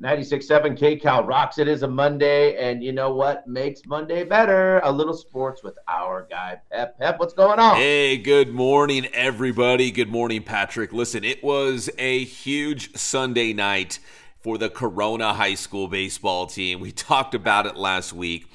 96.7 KCAL rocks. It is a Monday, and you know what makes Monday better? A little sports with our guy, Pep. Pep, what's going on? Hey, good morning, everybody. Good morning, Patrick. Listen, it was a huge Sunday night for the Corona High School baseball team. We talked about it last week.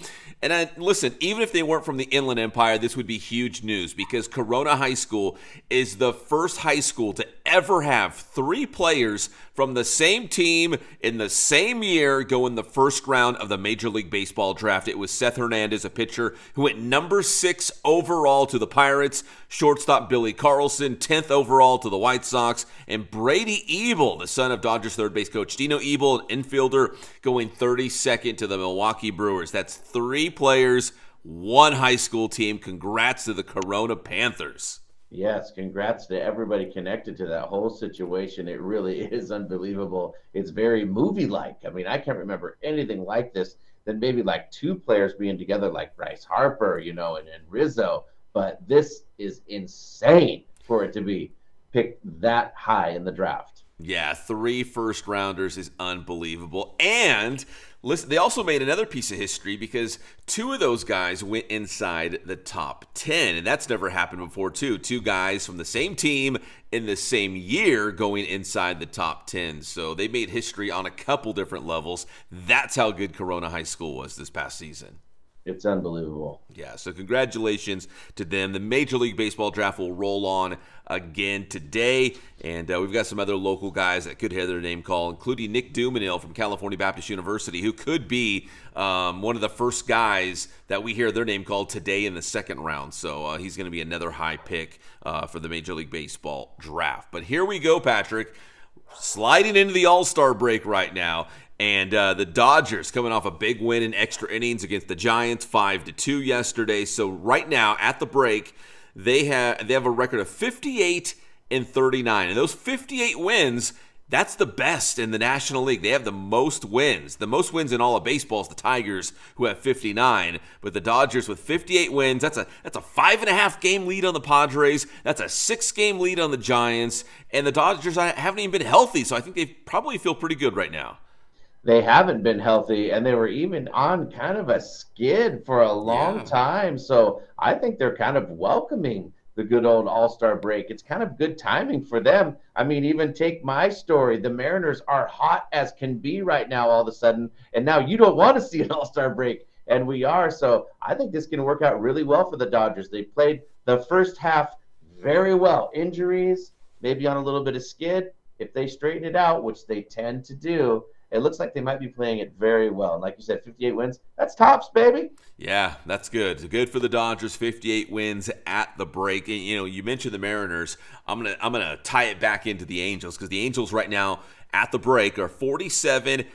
And listen, even if they weren't from the Inland Empire, this would be huge news because Corona High School is the first high school to ever have 3 players from the same team in the same year go in the first round of the Major League Baseball draft. It was Seth Hernandez, a pitcher who went number 6 overall to the Pirates, shortstop Billy Carlson, 10th overall to the White Sox, and Brady Ebel, the son of Dodgers third base coach Dino Ebel, an infielder, going 32nd to the Milwaukee Brewers. That's 3 players, 1 high school team. Congrats to the Corona Panthers. Yes, congrats to everybody connected to that whole situation. It really is unbelievable. It's very movie-like. I mean, I can't remember anything like this than maybe like 2 players being together like Bryce Harper, and Rizzo. But this is insane for it to be picked that high in the draft. Yeah, 3 first rounders is unbelievable. And listen, they also made another piece of history because 2 of those guys went inside the top 10. And that's never happened before, too. 2 guys from the same team in the same year going inside the top 10. So they made history on a couple different levels. That's how good Corona High School was this past season. It's unbelievable. Yeah, so congratulations to them. The Major League Baseball draft will roll on again today, and we've got some other local guys that could hear their name called, including Nick Dumanil from California Baptist University, who could be one of the first guys that we hear their name called today in the second round. So he's going to be another high pick for the Major League Baseball draft. But here we go, Patrick, sliding into the All-Star break right now. And the Dodgers coming off a big win in extra innings against the Giants, 5-2 yesterday. So right now at the break, they have a record of 58-39, and those 58 wins, that's the best in the National League. They have the most wins. The most wins in all of baseball is the Tigers, who have 59. But the Dodgers with 58 wins, that's a 5.5 game lead on the Padres. That's a 6-game lead on the Giants. And the Dodgers haven't even been healthy, so I think they probably feel pretty good right now. They haven't been healthy, and they were even on kind of a skid for a long time. So I think they're kind of welcoming the good old All-Star break. It's kind of good timing for them. I mean, even take my story. The Mariners are hot as can be right now all of a sudden, and now you don't want to see an All-Star break, and we are. So I think this can work out really well for the Dodgers. They played the first half very well. Injuries, maybe on a little bit of skid. If they straighten it out, which they tend to do, it looks like they might be playing it very well. And like you said, 58 wins, that's tops, baby. Yeah, that's good. Good for the Dodgers, 58 wins at the break. And, you mentioned the Mariners. I'm gonna tie it back into the Angels because the Angels right now at the break are 47-49.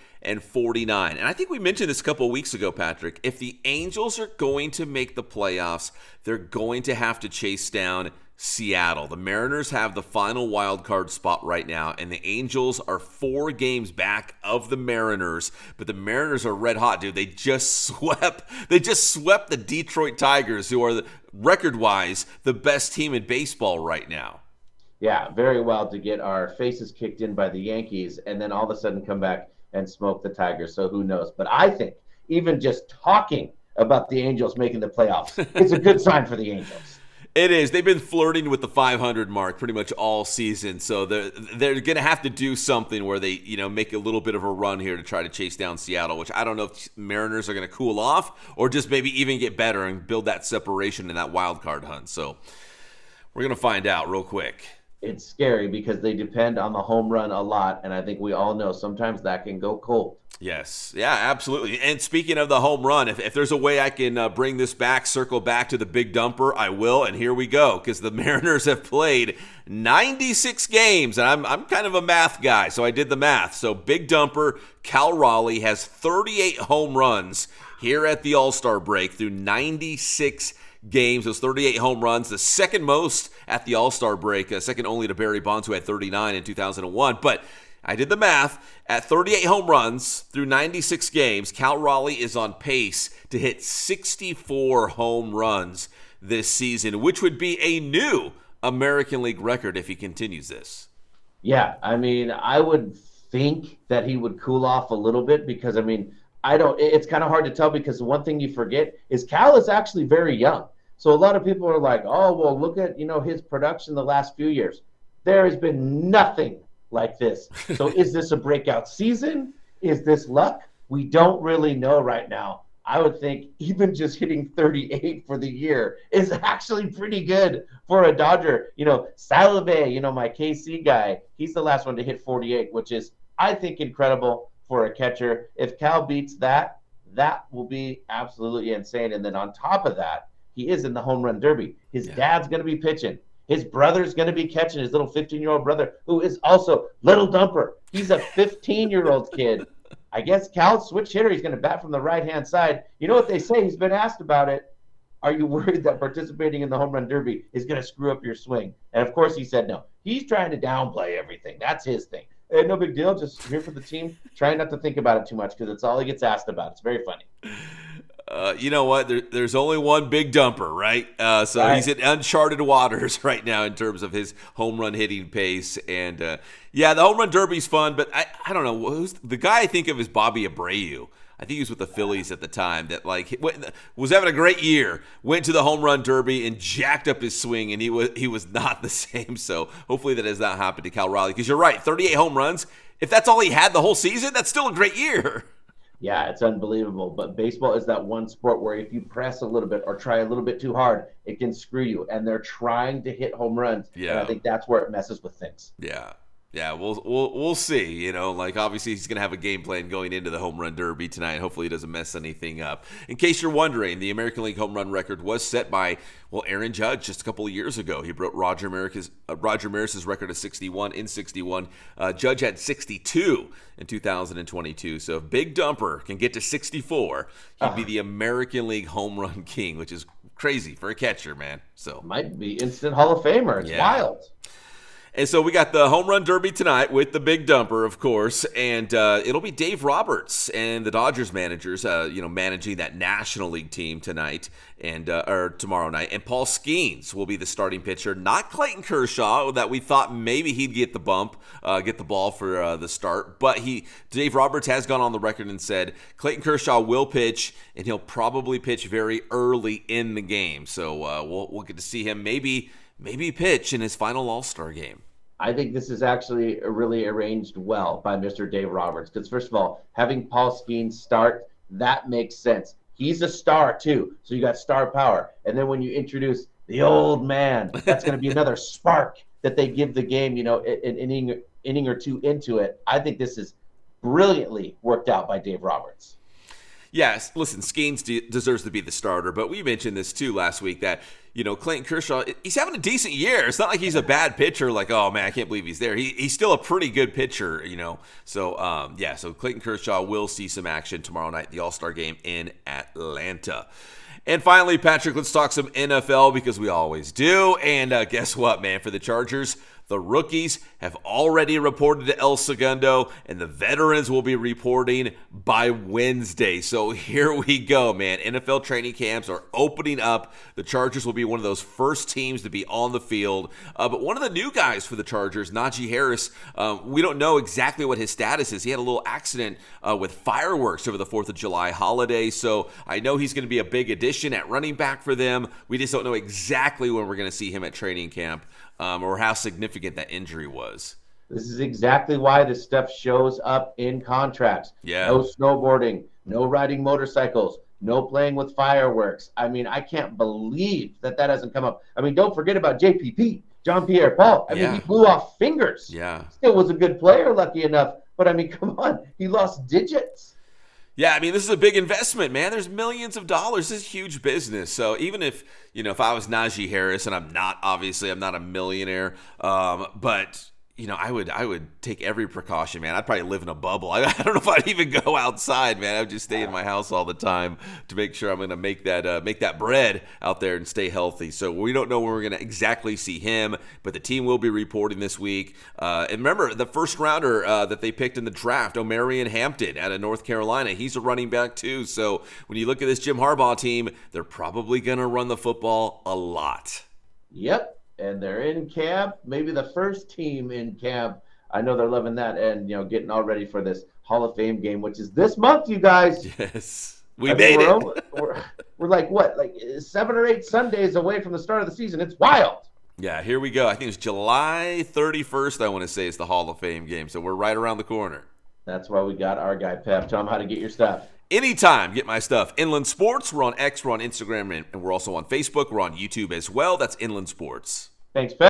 And I think we mentioned this a couple of weeks ago, Patrick. If the Angels are going to make the playoffs, they're going to have to chase down Seattle. The Mariners have the final wild card spot right now, and the Angels are 4 games back of the Mariners. But the Mariners are red hot, dude. They just swept the Detroit Tigers, who are record-wise the best team in baseball right now. Yeah, very well to get our faces kicked in by the Yankees and then all of a sudden come back and smoke the Tigers. So who knows? But I think even just talking about the Angels making the playoffs is a good sign for the Angels. It is. They've been flirting with the 500 mark pretty much all season, so they're going to have to do something where they, make a little bit of a run here to try to chase down Seattle, which I don't know if Mariners are going to cool off or just maybe even get better and build that separation in that wild card hunt. So we're going to find out real quick. It's scary because they depend on the home run a lot, and I think we all know sometimes that can go cold. Yes. Yeah, absolutely. And speaking of the home run, if there's a way I can bring this back, circle back to the big dumper, I will. And here we go, because the Mariners have played 96 games, and I'm kind of a math guy, so I did the math. So big dumper, Cal Raleigh has 38 home runs here at the All-Star break through 96 games. Those 38 home runs, the second most at the All-Star break, second only to Barry Bonds, who had 39 in 2001. But I did the math. At 38 home runs through 96 games, Cal Raleigh is on pace to hit 64 home runs this season, which would be a new American League record if he continues this. Yeah, I mean, I would think that he would cool off a little bit because, I mean, I don't, it's kind of hard to tell because the one thing you forget is Cal is actually very young. So a lot of people are like, oh, well, look at, his production the last few years. There has been nothing like this. So is this a breakout season? Is this luck? We don't really know right now. I would think even just hitting 38 for the year is actually pretty good for a Dodger. Salve, my KC guy, he's the last one to hit 48, which is, I think, incredible for a catcher. If Cal beats that, that will be absolutely insane. And then on top of that, he is in the home run derby. His dad's going to be pitching. His brother's going to be catching, his little 15-year-old brother, who is also Little Dumper. He's a 15-year-old kid. I guess Cal's switch hitter. He's going to bat from the right-hand side. You know what they say? He's been asked about it. Are you worried that participating in the home run derby is going to screw up your swing? And, of course, he said no. He's trying to downplay everything. That's his thing. Hey, no big deal. Just here for the team. Trying not to think about it too much because it's all he gets asked about. It's very funny. You know what? There's only one big dumper, right? So right. He's in uncharted waters right now in terms of his home run hitting pace. And, the home run derby's fun, but I don't know. The guy I think of is Bobby Abreu. I think he was with the Phillies at the time that was having a great year, went to the home run derby and jacked up his swing, and he was not the same. So hopefully that does not happen to Cal Raleigh because you're right, 38 home runs. If that's all he had the whole season, that's still a great year. Yeah, it's unbelievable. But baseball is that one sport where if you press a little bit or try a little bit too hard, it can screw you. And they're trying to hit home runs. Yeah. And I think that's where it messes with things. Yeah. Yeah, we'll see. Obviously he's going to have a game plan going into the home run derby tonight. Hopefully he doesn't mess anything up. In case you're wondering, the American League home run record was set by Aaron Judge just a couple of years ago. He broke Roger Maris's record of 61 in 61. Judge had 62 in 2022. So if Big Dumper can get to 64, he'd be the American League home run king, which is crazy for a catcher, man. So might be instant Hall of Famer. It's wild. And so we got the home run derby tonight with the Big Dumper, of course, and it'll be Dave Roberts and the Dodgers managers, managing that National League team tonight or tomorrow night. And Paul Skeens will be the starting pitcher, not Clayton Kershaw, that we thought maybe he'd get the ball for the start. But Dave Roberts has gone on the record and said Clayton Kershaw will pitch, and he'll probably pitch very early in the game. So we'll get to see him maybe pitch in his final All-Star game. I think this is actually really arranged well by Mr. Dave Roberts because, first of all, having Paul Skeens start, that makes sense. He's a star, too, so you got star power. And then when you introduce the old man, that's going to be another spark that they give the game, an inning or two into it. I think this is brilliantly worked out by Dave Roberts. Yes, listen, Skeens deserves to be the starter, but we mentioned this too last week that, Clayton Kershaw, he's having a decent year. It's not like he's a bad pitcher, like, oh man, I can't believe he's there. He's still a pretty good pitcher, So, so Clayton Kershaw will see some action tomorrow night, the All-Star game in Atlanta. And finally, Patrick, let's talk some NFL because we always do. And guess what, man? For the Chargers, the rookies have already reported to El Segundo, and the veterans will be reporting by Wednesday. So here we go, man. NFL training camps are opening up. The Chargers will be one of those first teams to be on the field. But one of the new guys for the Chargers, Najee Harris, we don't know exactly what his status is. He had a little accident with fireworks over the 4th of July holiday. So I know he's going to be a big addition at running back for them. We just don't know exactly when we're going to see him at training camp. Or how significant that injury was. This is exactly why this stuff shows up in contracts. Yeah. No snowboarding, no riding motorcycles, no playing with fireworks. I mean, I can't believe that hasn't come up. I mean, don't forget about JPP, John Pierre Paul. I mean, he blew off fingers. Yeah. Still was a good player, lucky enough. But, I mean, come on. He lost digits. Yeah, I mean, this is a big investment, man. There's millions of dollars. This is huge business. So even if I was Najee Harris, and I'm not a millionaire, but I would take every precaution, man. I'd probably live in a bubble. I don't know if I'd even go outside, man. I'd just stay in my house all the time to make sure I'm going to make that bread out there and stay healthy. So we don't know when we're going to exactly see him, but the team will be reporting this week. And remember, the first rounder that they picked in the draft, Omarion Hampton out of North Carolina, he's a running back too. So when you look at this Jim Harbaugh team, they're probably going to run the football a lot. Yep. And they're in camp, maybe the first team in camp I know they're loving that, and getting all ready for this Hall of Fame game, which is this month, you guys. Yes, we I mean, made it. we're like what, like 7 or 8 Sundays away from the start of the season. It's wild. Yeah, here we go. I think it's July 31st, I want to say, is the Hall of Fame game. So we're right around the corner. That's why we got our guy, Pep. Tell him how to get your stuff. Anytime, get my stuff. Inland Sports. We're on X, we're on Instagram, and we're also on Facebook. We're on YouTube as well. That's Inland Sports. Thanks, Pep.